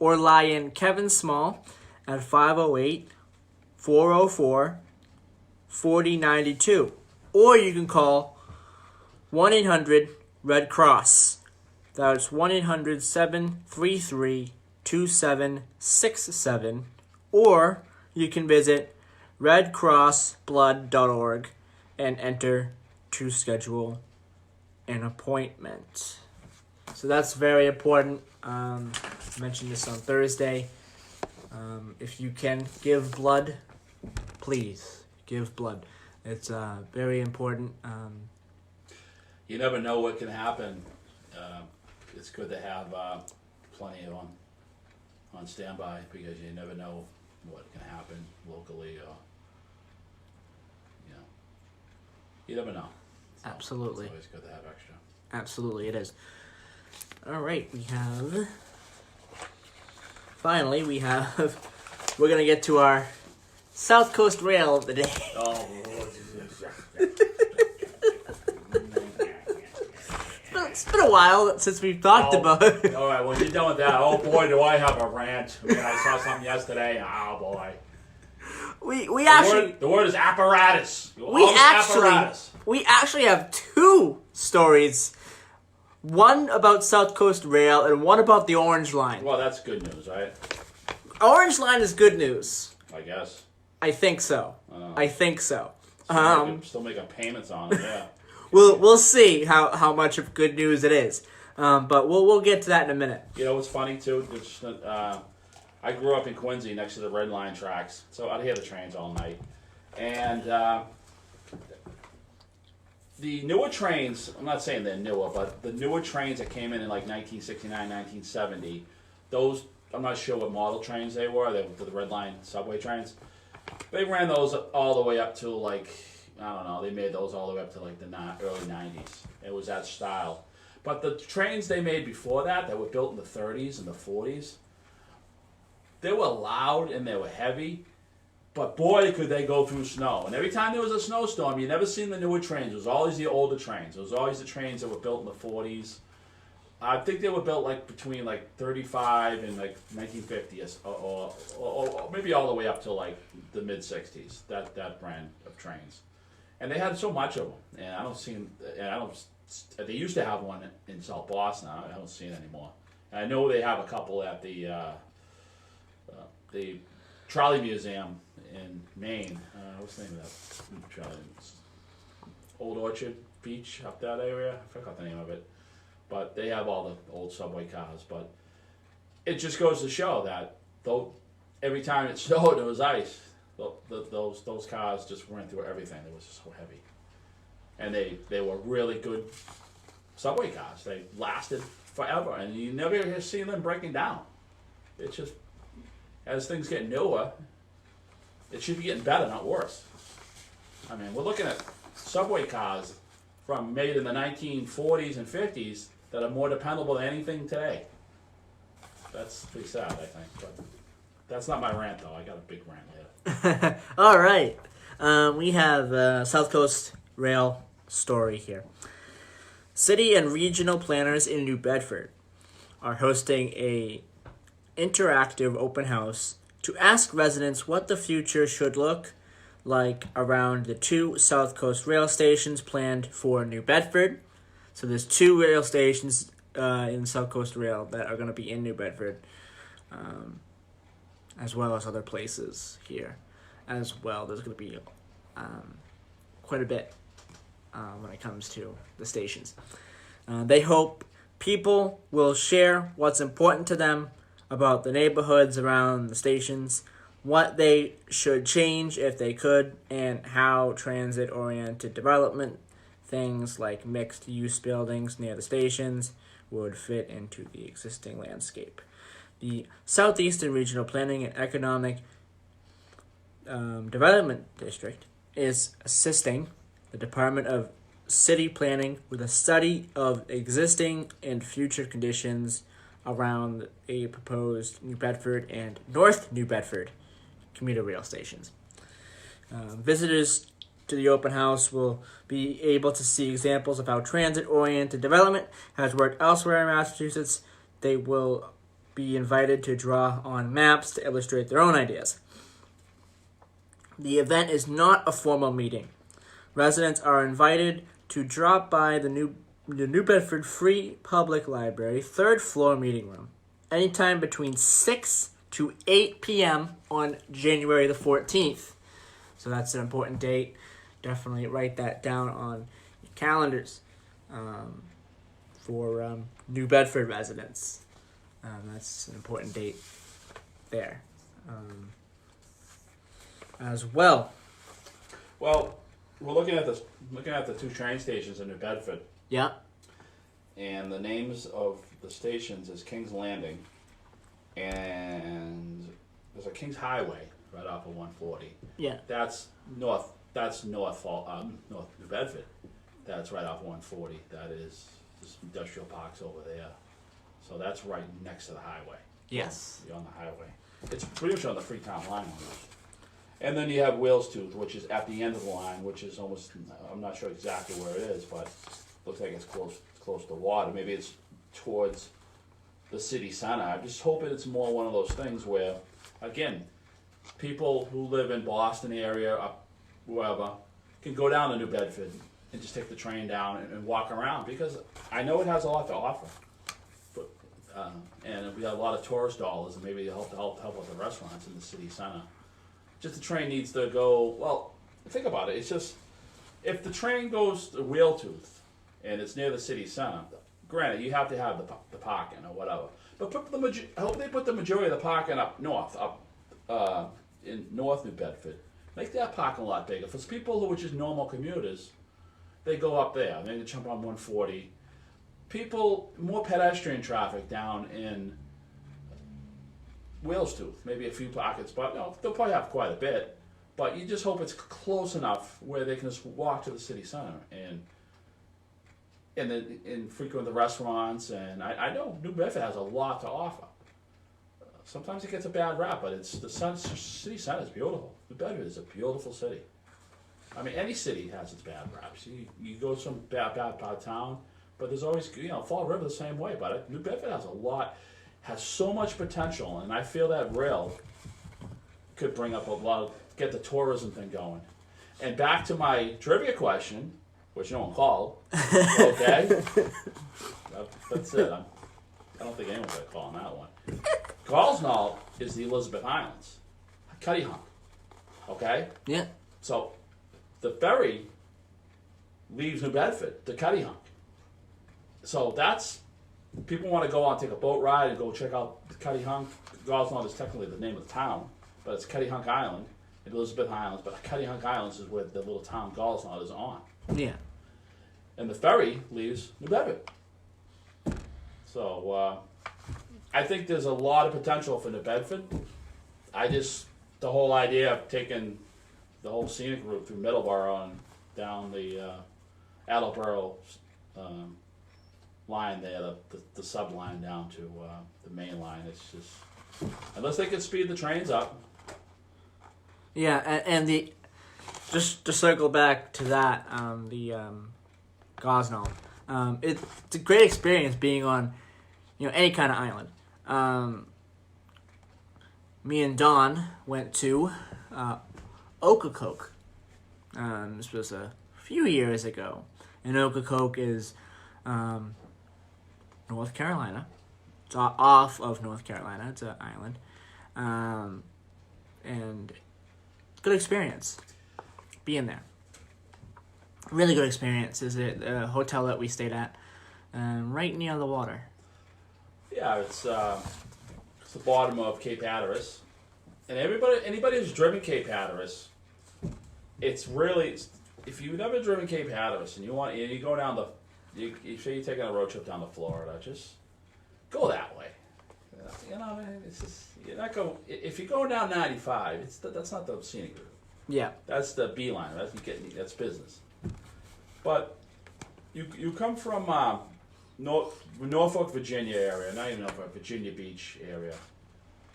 or Lion Kevin Small at 508-404-4092. Or you can call 1-800-RED-CROSS. That's 1-800-733-2787. 2767, or you can visit redcrossblood.org and enter to schedule an appointment. So that's very important. I mentioned this on Thursday. If you can give blood, please give blood. It's very important. You never know what can happen. It's good to have plenty of them on standby because you never know what can happen locally or, you never know. So Absolutely. It's always good to have extra. Absolutely, it is. All right, finally, we're going to get to our South Coast Rail of the day. Oh, It's been a while since we've talked about it. All right, when you're done with that, oh boy, do I have a rant. I saw something yesterday. Oh boy. We actually The word is apparatus. we actually have two stories. One about South Coast Rail and one about the Orange Line. Well, that's good news, right? Orange Line is good news. I guess. I think so. I think so. Still making payments on it, yeah. We'll see how much of good news it is. But we'll get to that in a minute. You know what's funny too? I grew up in Quincy next to the Red Line tracks, so I'd hear the trains all night. And the newer trains, I'm not saying they're newer, but the newer trains that came in like 1969, 1970, those, I'm not sure what model trains they were. They were the Red Line subway trains. They ran those all the way up to like, I don't know, they made those all the way up to like the early 90s. It was that style. But the trains they made before that were built in the 30s and the 40s, they were loud and they were heavy, but boy, could they go through snow. And every time there was a snowstorm, you never seen the newer trains. It was always the older trains. It was always the trains that were built in the 40s. I think they were built like between like 35 and like 1950, or maybe all the way up to like the mid 60s. That brand of trains, and they had so much of them. And I don't see them. And I don't. They used to have one in South Boston. I don't see it anymore. And I know they have a couple at the Trolley Museum in Maine. What's the name of that trolley? Old Orchard Beach, up that area. I forgot the name of it. But they have all the old subway cars. But it just goes to show that though every time it snowed, there was ice. Those cars just went through everything. They was just so heavy, and they were really good subway cars. They lasted forever, and you never see them breaking down. It's just as things get newer, it should be getting better, not worse. I mean, we're looking at subway cars from made in the 1940s and 50s that are more dependable than anything today. That's pretty sad, I think. But that's not my rant, though. I got a big rant later. All right. We have South Coast Rail story here. City and regional planners in New Bedford are hosting a interactive open house to ask residents what the future should look like around the two South Coast rail stations planned for New Bedford. So there's two rail stations in South Coast Rail that are going to be in New Bedford, as well as other places here as well. There's going to be quite a bit when it comes to the stations. They hope people will share what's important to them about the neighborhoods around the stations, what they should change if they could, and how transit-oriented development, things like mixed-use buildings near the stations, would fit into the existing landscape. The Southeastern Regional Planning and Economic Development District is assisting the Department of City Planning with a study of existing and future conditions around a proposed New Bedford and North New Bedford commuter rail stations. Visitors to the open house will be able to see examples of how transit-oriented development has worked elsewhere in Massachusetts. They will be invited to draw on maps to illustrate their own ideas. The event is not a formal meeting. Residents are invited to drop by the New Bedford Free Public Library, third floor meeting room, anytime between 6 to 8 p.m. on January the 14th. So that's an important date. Definitely write that down on your calendars for New Bedford residents. That's an important date there as well. Well, we're looking at the two train stations in New Bedford, Yeah. and the names of the stations is King's Landing, and there's a King's Highway right off of 140. Yeah. That's north. That's north New Bedford. That's right off 140. That is this industrial parks over there. So that's right next to the highway. Yes. You're on the highway. It's pretty much on the Freetown line almost. And then you have Wales Tooth, which is at the end of the line, which is almost, I'm not sure exactly where it is, but looks like it's close to water. Maybe it's towards the city center. I'm just hoping it's more one of those things where, again, people who live in Boston area, up wherever, can go down to New Bedford and just take the train down and walk around, because I know it has a lot to offer. But, and we got a lot of tourist dollars, and maybe it'll help with the restaurants in the city center. Just the train needs to go, well, think about it. It's just, if the train goes to Wheeltooth and it's near the city center, granted, you have to have the parking or whatever. But I hope they put the majority of the parking up north, in North New Bedford. Make that parking lot bigger. For people who are just normal commuters, they go up there. They jump on 140. People, more pedestrian traffic down in Wheelstooth, maybe a few pockets, but no, they'll probably have quite a bit. But you just hope it's close enough where they can just walk to the city center and frequent the restaurants. And I know New Bedford has a lot to offer. Sometimes it gets a bad rap, but city center is beautiful. New Bedford is a beautiful city. I mean, any city has its bad raps. You go to some bad part of town, but there's always, Fall River the same way. But New Bedford has so much potential, and I feel that rail could bring up a lot get the tourism thing going. And back to my trivia question, which no one called. Okay, that's it. I don't think anyone's gonna call on that one. Gosnell is the Elizabeth Islands, Cuttyhunk. Okay. Yeah. So the ferry leaves New Bedford to Cuttyhunk. So that's, people want to go on, take a boat ride and go check out Cuttyhunk. Gosnell is technically the name of the town, but it's Cuttyhunk Island and Elizabeth Islands. But Cuttyhunk Islands is where the little town Gosnell is on. Yeah. And the ferry leaves New Bedford. So I think there's a lot of potential for New Bedford. The whole idea of taking the whole scenic route through Middleboro and down the Attleboro line there, the sub line down to the main line. It's just, unless they can speed the trains up. Yeah, and the just to circle back to that, the Gosnell, it's a great experience being on, any kind of island. Me and Don went to Ocracoke. This was a few years ago, and Ocracoke is North Carolina. It's off of North Carolina. It's an island, and good experience being there. Really good experience. Is it a hotel that we stayed at, right near the water? Yeah, it's the bottom of Cape Hatteras, and anybody who's driven Cape Hatteras, it's really, if you've never driven Cape Hatteras and you go down you say you're taking a road trip down to Florida, just go that way. It's just, you're not go. If you go down 95, that's not the scenic route. Yeah. That's the beeline. That's business. But you come from Norfolk, Virginia area, not even Norfolk, Virginia Beach area,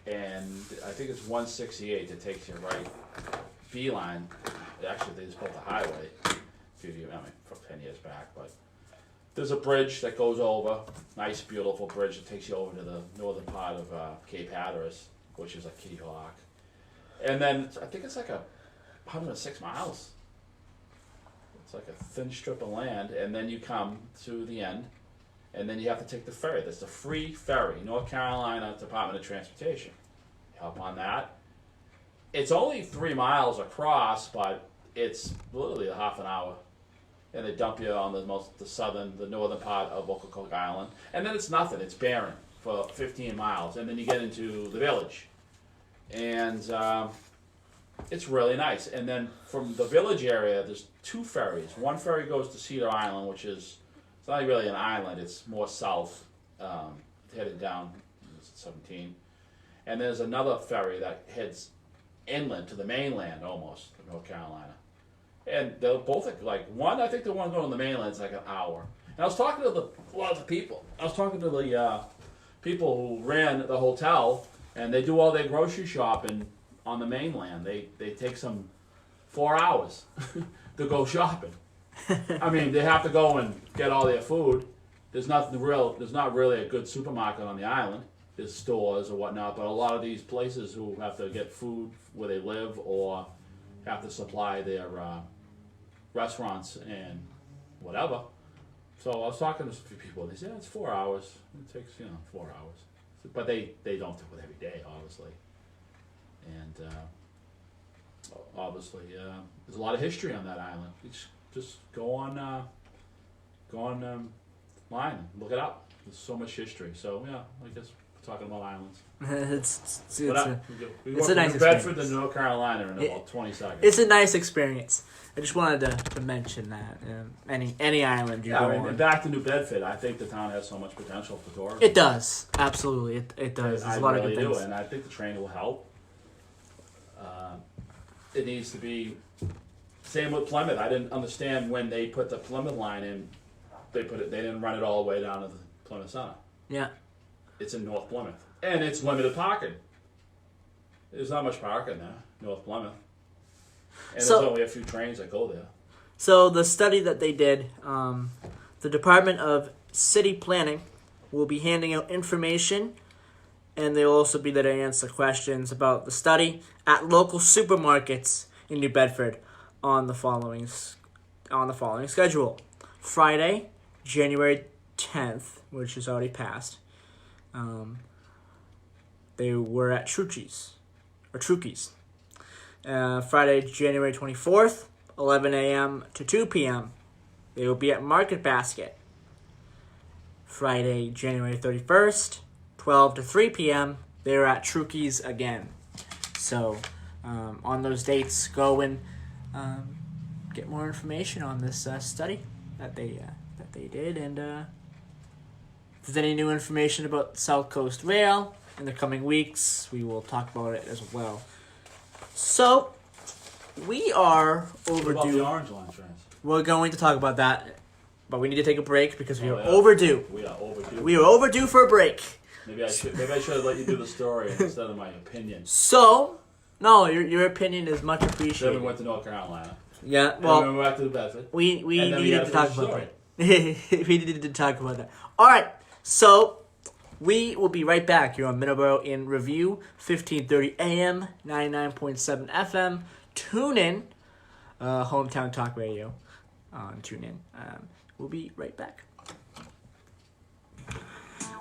and I think it's 168 that takes you right beeline. Actually, they just built the highway from 10 years back, but there's a bridge that goes over, nice, beautiful bridge that takes you over to the northern part of Cape Hatteras, which is like Kitty Hawk. And then I think it's like 106 miles. It's like a thin strip of land, and then you come to the end, and then you have to take the ferry. That's a free ferry, North Carolina Department of Transportation. You hop on that. It's only 3 miles across, but it's literally a half an hour. And they dump you on the northern part of Ocracoke Island. And then it's nothing, it's barren for 15 miles. And then you get into the village. And it's really nice. And then from the village area, there's 2 ferries. One ferry goes to Cedar Island, which is, it's not really an island, it's more south, headed down 17. And there's another ferry that heads inland to the mainland almost, of North Carolina. And they're both like one. I think the one going to the mainland is like an hour. And I was talking to a lot of the people. I was talking to the people who ran the hotel, and they do all their grocery shopping on the mainland. They take some 4 hours to go shopping. I mean, they have to go and get all their food. There's not really a good supermarket on the island. There's stores or whatnot, but a lot of these places who have to get food where they live or have to supply their restaurants and whatever. So I was talking to a few people. They said, yeah, it's 4 hours. It takes 4 hours, but they don't do it every day, obviously. And obviously, there's a lot of history on that island. Just go on line and look it up. There's so much history. So yeah, I guess we're talking about islands. it's We a go nice from New Bedford experience. to North Carolina in about 20 seconds. It's a nice experience. I just wanted to mention that. Any island you go and on. back to New Bedford, I think the town has so much potential for tourism. It does. Absolutely. It does. There's I a lot really of good do, things. and I think the train will help. It needs to be same with Plymouth. I didn't understand when they put the Plymouth line in. They didn't run it all the way down to the Plymouth Center. Yeah. It's in North Plymouth, and it's limited parking. There's not much parking there, North Plymouth, and So- there's only a few trains that go there. So the study that they did, the Department of City Planning will be handing out information, and they'll also be there to answer questions about the study at local supermarkets in New Bedford on the following schedule: Friday, January 10th, which is already passed. They were at Trucchi's. Friday, January 24th, 11 a.m. to 2 p.m. They will be at Market Basket. Friday, January 31st, 12 to 3 p.m. They're at Trucchi's again. So, on those dates, go and get more information on this study that they did. And if there's any new information about South Coast Rail in the coming weeks, we will talk about it as well. So, we are What about the overdue. Orange Line trains? We're going to talk about that, but we need to take a break because we are Yeah. overdue. We are overdue. We are overdue for a break. Maybe I should have let you do the story instead of my opinion. So, no, your opinion is much Then we appreciated. went to North Carolina. Yeah, And then well, we went back to Bedford. we and then we needed gotta to talk finish the about that. We needed to talk about that. All right, so we will be right back here on Middleboro in Review, 1530 AM, 99.7 FM. Tune in, Hometown Talk Radio on TuneIn. We'll be right back.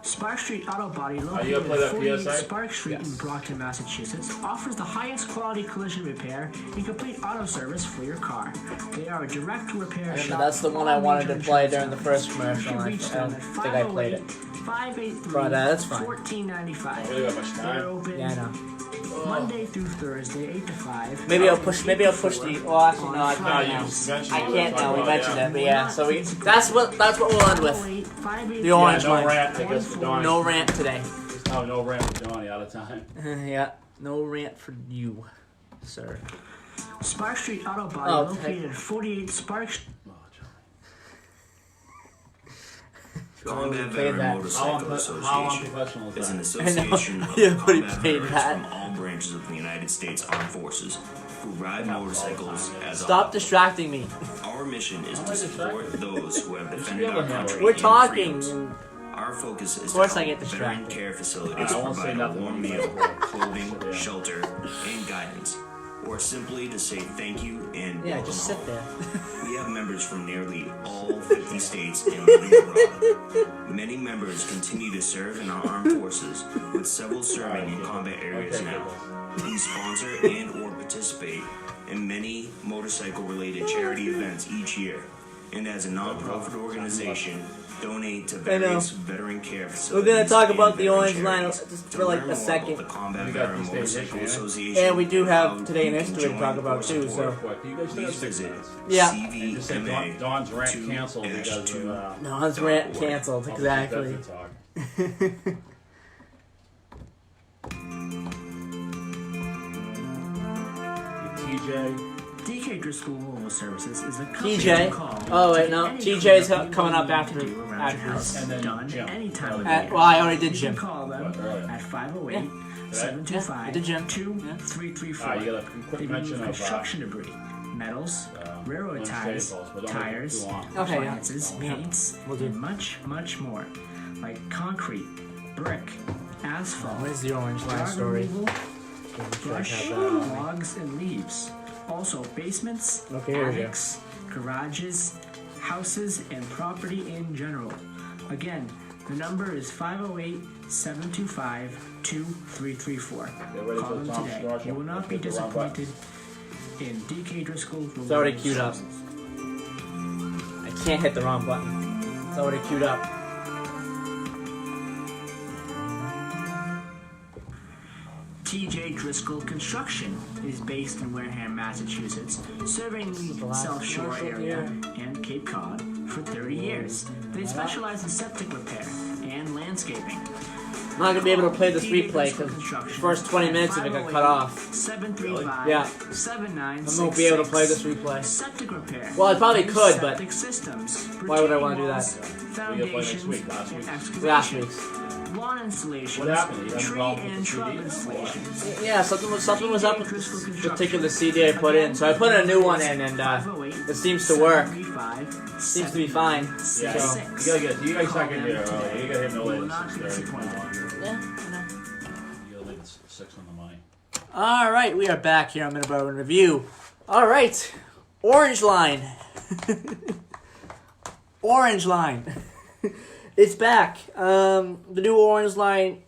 Spark Street Auto Body, you located gonna play at that 48 PSA? Spark Street in Brockton, Massachusetts, offers the highest quality collision repair and complete auto service for your car. They are a direct repair shop. That's the with one all I wanted to major play insurance during the first companies. commercial. You can I reach don't them at think I played it. 583 But, that's fine. 1495. We don't got much They're time. open Yeah, I know. Monday through Thursday, 8 to 5. Maybe I'll push the. Well, actually, no, I No, can't you now. mentioned I it. can't now. We Talk about mentioned it, it, but yeah. So that's what we'll end with. The Yeah, orange no line. rant, I guess, for Donnie. No rant today. No rant for Donnie, out of time. Yeah, no rant for you, sir. Spark Street Auto Body, Oh, located at 48 Spark Oh, Combat Play Veteran that. Motorcycle How Association unprofessional is is an that? association of Yeah, but he combat paid veterans that. from all branches of the United States Armed Forces who ride motorcycles as a Stop hobby. distracting me. Our mission is How to am I support distracted? those who have should defended be able our to handle country it. We're and talking. freedoms. Our focus is Of course to I help get veteran distracted. care facilities I won't say provide a nothing warm when you meal, go. clothing, Yeah. shelter, and guidance. or simply to say thank you and Yeah, welcome just sit home. there. We have members from nearly all 50 states and living abroad. Many members continue to serve in our armed forces, with several serving in combat areas Okay, now. We sponsor and or participate in many motorcycle-related charity events each year, and as a non-profit organization, donate to various veteran care We're facilities. gonna talk and about the veteran Orange Line charities. just To for like learn a more second. about the Combat We got Veteran this day Motorcycle issue, Association, And we do how have today in you can history to join talk about or too, support. so. Quick, you guys still Please have 6 visit minutes. Yeah. And just say Dawn's rant canceled because of No, it's rant canceled, exactly. veteran talk. TJ. DK Driscoll Mobile Services is a company TJ? to call Oh, wait, to no. get any TJ's cleanup you coming up need to after- do around after your house. this. And then Done Jim. any time of Well, year. I already did You Jim. can call them Earlier. at 508 Yeah, I 725 did Jim. 2334. You got a quick They mention remove of construction debris, metals, railroad Lynn ties, Staples, but don't make it tires, too long. Okay, yeah. appliances, Yeah. paints, Will do. and much, much more. Like concrete, brick, asphalt, Where's the Orange Line yard story? removal, brush, have that on me. logs, and leaves. Also, basements, Okay, here we go. attics, garages, houses, and property in general. Again, the number is 508 725 2334. Get ready Call for them the Tom today. Strauss You will one. not be Hit the wrong button. disappointed in DK Driscoll. It's already queued up. I can't hit the wrong button. It's already queued up. TJ Driscoll Construction is based in Wareham, Massachusetts, serving the last South Shore commercial area here. and Cape Cod for 30 years. They specialize in septic repair and landscaping. I'm not gonna be able to play this replay because the first 20 minutes of it got cut off. 735 Yeah. 7966. I won't be able to play this replay. Septic repair. Well, I probably and could, but septic systems, why would I retaining wanna do that? walls, We gotta play next Foundations week, last and week. excavations. Last week's. Lawn installations. What happened? You got Tree involved with and the shrub CD? installations. Yeah, something was up with this particular CD I put in, so I put a new one in, and it seems to work. Seems to be fine. Yeah, So, you gotta get. You guys not gonna get early. You gotta hit no later than 6:30. yeah, I know. You gotta leave at 6 on the money. All right, we are back here on Middleboro in Review. All right, Orange Line. Orange Line. It's back. The new Orange Line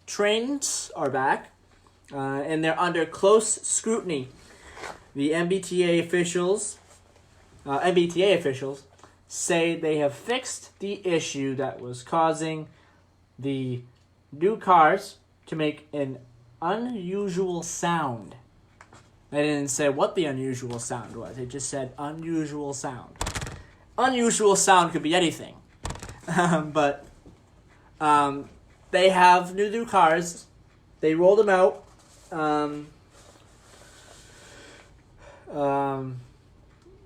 trains are back, and they're under close scrutiny. The MBTA officials say they have fixed the issue that was causing the new cars to make an unusual sound. They didn't say what the unusual sound was. They just said unusual sound. Unusual sound could be anything. But they have new cars. They rolled them out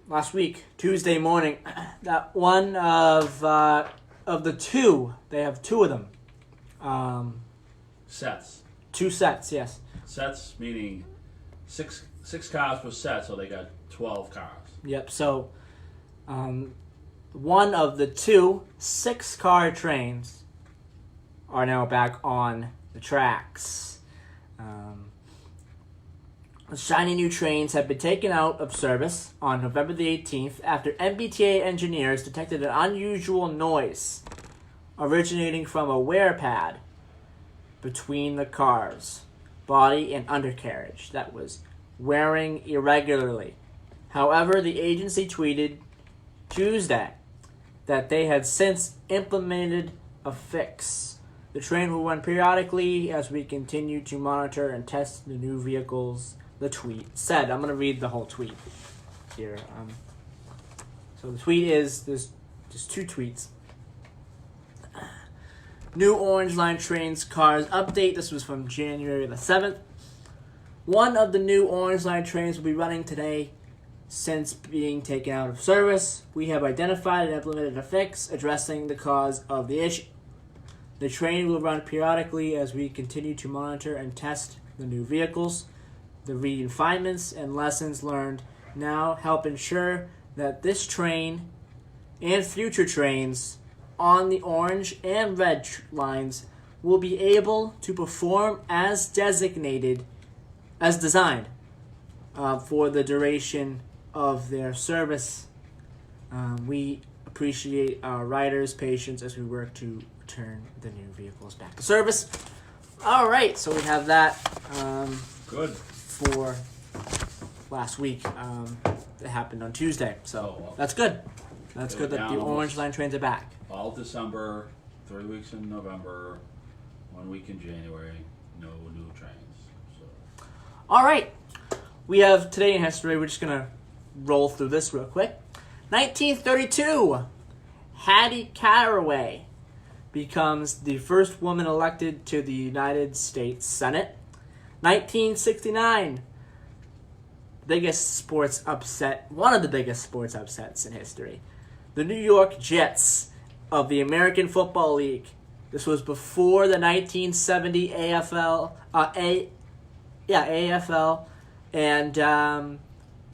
last week, Tuesday morning. That one of the two, they have two of them. Sets. 2 sets, yes. Sets meaning six cars per set, so they got 12 cars. Yep. So, one of the 2 6-car trains are now back on the tracks. Shiny new trains have been taken out of service on November the 18th after MBTA engineers detected an unusual noise originating from a wear pad between the car's body and undercarriage that was wearing irregularly. However, the agency tweeted Tuesday that they had since implemented a fix. The train will run periodically as we continue to monitor and test the new vehicles, the tweet said. I'm going to read the whole tweet here. So the tweet is, there's 2 tweets. New Orange Line trains cars update. This was from January the 7th. One of the new Orange Line trains will be running today since being taken out of service. We have identified and implemented a fix addressing the cause of the issue. The train will run periodically as we continue to monitor and test the new vehicles. The refinements and lessons learned now help ensure that this train and future trains on the orange and red lines will be able to perform as designed for the duration of their service. We appreciate our riders' patience as we work to return the new vehicles back to service. All right, so we have that Good. for last week. It happened on Tuesday, so well. that's good. That's They good were that the down Orange Line trains are back. All December, 3 weeks in November, 1 week in January, no new trains. So All right, we have today in history. We're just gonna roll through this real quick. 1932, Hattie Caraway becomes the first woman elected to the United States Senate. 1969, biggest sports upset, one of the biggest sports upsets in history. The New York Jets of the American Football League. This was before the 1970 AFL and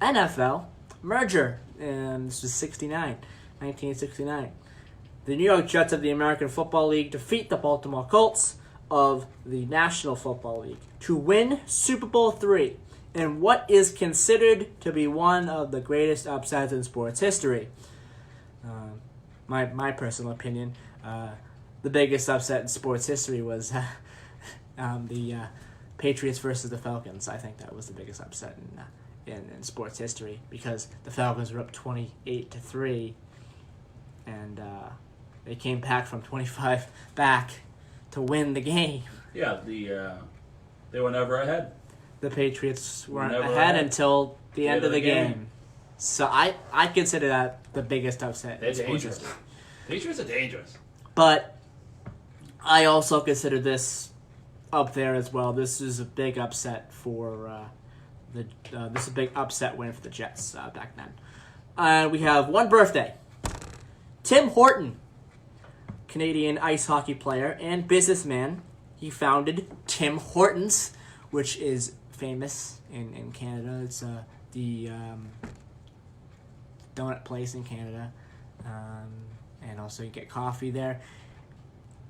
NFL merger. And this was 1969. The New York Jets of the American Football League defeat the Baltimore Colts of the National Football League to win Super Bowl III in what is considered to be one of the greatest upsets in sports history. My personal opinion, the biggest upset in sports history was the Patriots versus the Falcons. I think that was the biggest upset in sports history because the Falcons were up 28-3, and they came back from 25 back to win the game. yeah, they were never ahead. The Patriots weren't Never ahead ahead. until the end of the game. So I consider that the biggest upset They're in sports dangerous. history. Patriots are dangerous. But I also consider this up there as well. This is a big upset for this is a big upset win for the Jets back then. We have one birthday. Tim Horton, Canadian ice hockey player and businessman. He founded Tim Hortons, which is famous in Canada. It's the donut place in Canada. And also you get coffee there.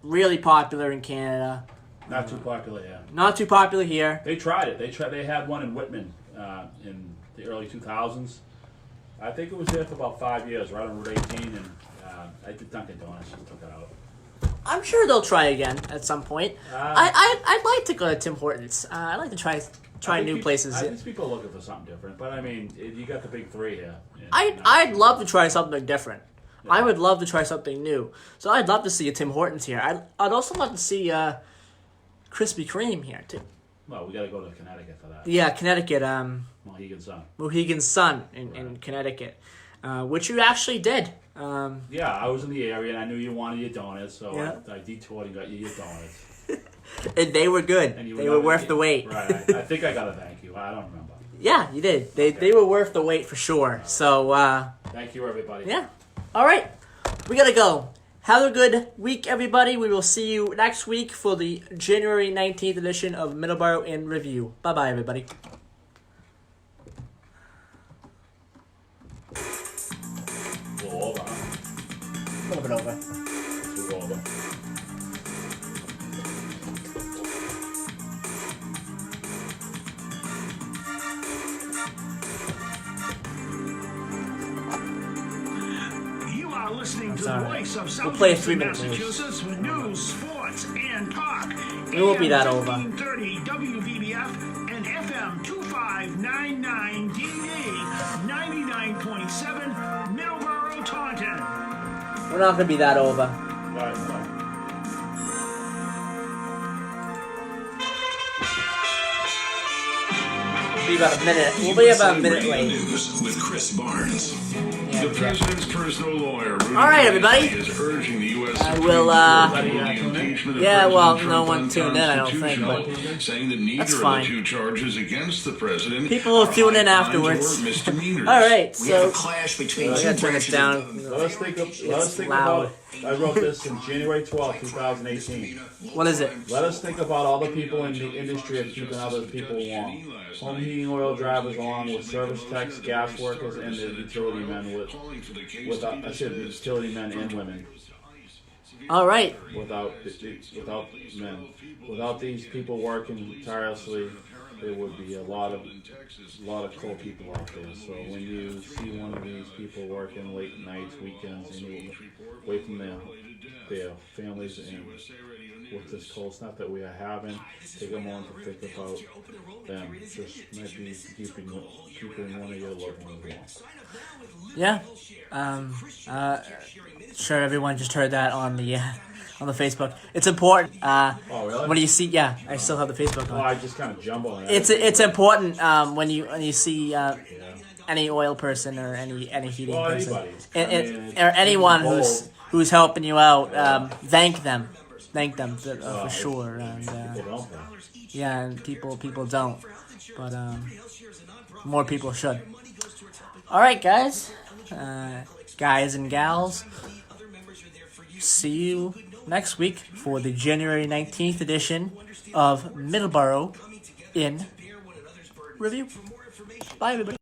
Really popular in Canada. Not too popular, yeah. Not too popular here. They tried it. They had one in Whitman in the early 2000s. I think it was there for about 5 years, right on Route 18, and I did Dunkin' Donuts just took it out. I'm sure they'll try again at some point. I'd like to go to Tim Hortons. I'd like to try I think new places. I think people are looking for something different, but I mean, you got the big three here. I'd love to try something different. Yeah. I would love to try something new. So I'd love to see a Tim Hortons here. I'd also love to see Krispy Kreme here too. Well, we got to go to Connecticut for that. Yeah, Connecticut. Mohegan Sun. in Connecticut, which you actually did. Yeah, I was in the area and I knew you wanted your donuts, so Yeah. I detoured and got you your donuts. And they were good. They were worth the wait. Right. I think I got to thank you. I don't remember. Yeah, you did. They were worth the wait for sure. So Thank you, everybody. yeah. All right, we gotta go. Have a good week, everybody. We will see you next week for the January 19th edition of Middleboro in Review. Bye-bye, everybody. Go over. A little bit over. Go over. You are listening to sorry. the voice of We'll play a Southeastern 3-minute news. Massachusetts with news, sports, and talk. It won't be that over. 1530 WVBF and FM 2599 DD 99.7 Middleboro, Taunton. We're not gonna be that over. Right. We'll be about a minute. We'll be about a minute late. News with Chris Barnes. Yeah, The president's personal lawyer, Rudy all right, everybody. is urging the U.S. I Supreme will, Court to rule the impeachment of yeah, well, President no Trump one tuned in, I don't think, but unconstitutional, saying that neither that's of fine. the two charges against the president People will are tune in high crimes afterwards. or misdemeanors. All right, We have so a clash between I two gotta turn this branches down. of Let us think loud. about. I wrote this in January 12, 2018. What is it? Let us think about all the people in the industry of keeping other people warm. Home heating oil drivers, along with service techs, gas workers, and the utility men I said utility men and women. All right. Without men, without these people working tirelessly there would be a lot of cool people out there. So when you see one of these people working late nights, weekends, and you away from their families and with this cold snap that we are having, take a moment to think about them. Just might be keeping one of your loved ones warm. Yeah. Sure, everyone just heard that on the Facebook. It's important. Oh, really? When you see, yeah, I still have the Facebook Oh, on. I just kind of jumble on it. It's important when you see any oil person or any heating person, anybody. or anyone bold. who's helping you out. Thank them for sure. And People don't know. yeah, and people don't, but more people should. All right, guys and gals. See you next week for the January 19th edition of Middleboro in Review. Bye, everybody.